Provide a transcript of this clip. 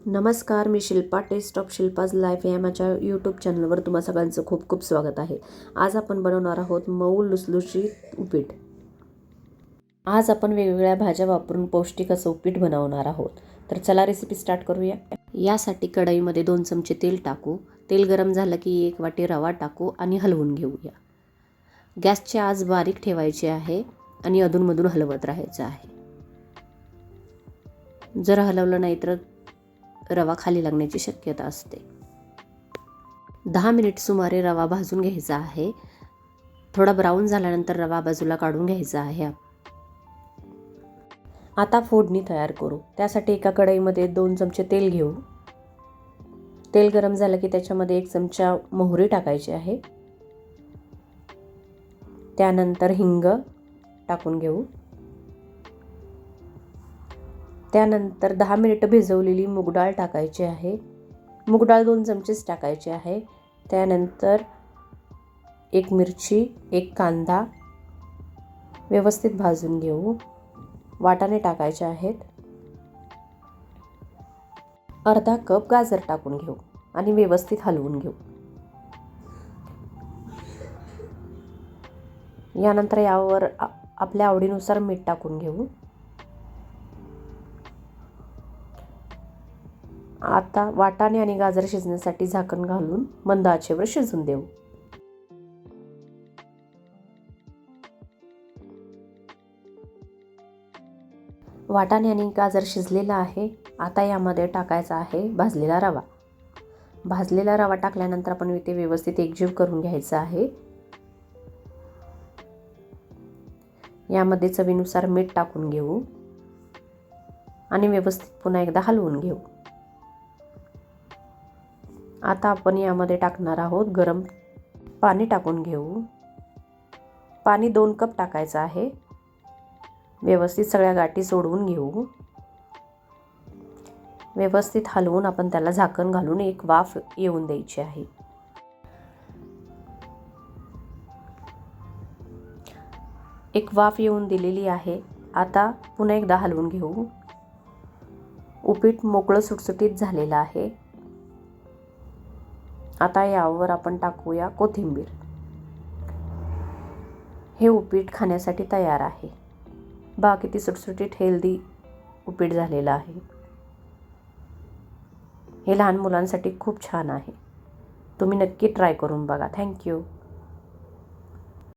नमस्कार, मी Shilpa. Taste of Shilpa's life या माझ्या यूट्यूब चॅनलवर तुम्हा सगळ्यांचं खूप खूप स्वागत आहे. आज आपण बनवणार आहोत मऊ लुसलुशीत उपीट. आज आपण वेगवेगळ्या भाज्या वापरून पौष्टिक असं उपीट बनवणार आहोत. तर चला रेसिपी स्टार्ट करूया. यासाठी कढईमध्ये 2 चमचे तेल टाकू. तेल गरम झालं की 1 वाटी रवा टाकू आणि हलवून घेऊया. गॅसची आच बारीक ठेवायची आहे आणि अधूनमधून हलवत राहायचं आहे. जर हलवलं नाही तर रवा खाली लागण्याची शक्यता असते. 10 मिनिट सुमारे रवा भाजून घ्यायचा आहे. थोडा ब्राऊन झाल्यानंतर रवा बाजूला काढून घ्यायचा आहे. आता फोडणी तयार करू. त्यासाठी एका कढईमध्ये 2 चमचे तेल घेऊ. तेल गरम झालं की त्याच्यामध्ये 1 चमचा मोहरी टाकायची आहे. त्यानंतर हिंग टाकून घेऊ. त्यानंतर 10 मिनिट भिजवलेली मूगडाळ टाकायची आहे. मूगडाळ 2 चमचेच टाकायची आहे. त्यानंतर 1 मिरची, 1 कांदा व्यवस्थित भाजून घेऊ. वाटाणे टाकायचे आहेत. अर्धा कप गाजर टाकून घेऊ आणि व्यवस्थित हलवून घेऊ. यानंतर यावर आपल्या आवडीनुसार मीठ टाकून घेऊ. आता वाटाणे आणि गाजर शिजण्यासाठी झाकण घालून मंद आचेवर शिजून देऊ. वाटाणे आणि गाजर शिजलेला आहे. आता यामध्ये टाकायचा आहे भाजलेला रवा. भाजलेला रवा टाकल्यानंतर आपण इथे व्यवस्थित एकजीव करून घ्यायचा आहे. यामध्ये चवीनुसार मीठ टाकून घेऊ आणि व्यवस्थित पुन्हा एकदा हलवून घेऊ. आता आपण यामध्ये टाकणार आहोत गरम पाणी टाकून घेऊ. पाणी 2 कप टाकायचं आहे. व्यवस्थित सगळ्या गाठी सोडवून घेऊ. व्यवस्थित हलवून आपण त्याला झाकण घालून एक वाफ येऊन द्यायची आहे. एक वाफ येऊन दिलेली आहे. आता पुन्हा एकदा हलवून घेऊ. उपीट मोकळं सुटसुटीत झालेलं आहे. आता यावर आपण टाकूया कोथिंबीर. हे उपीट खाण्यासाठी तयार आहे. बघा किती सुटसुटीत हेल्दी उपीट झालेलं आहे. हे लहान मुलांसाठी खूप छान आहे. तुम्ही नक्की ट्राय करून बघा. थँक्यू.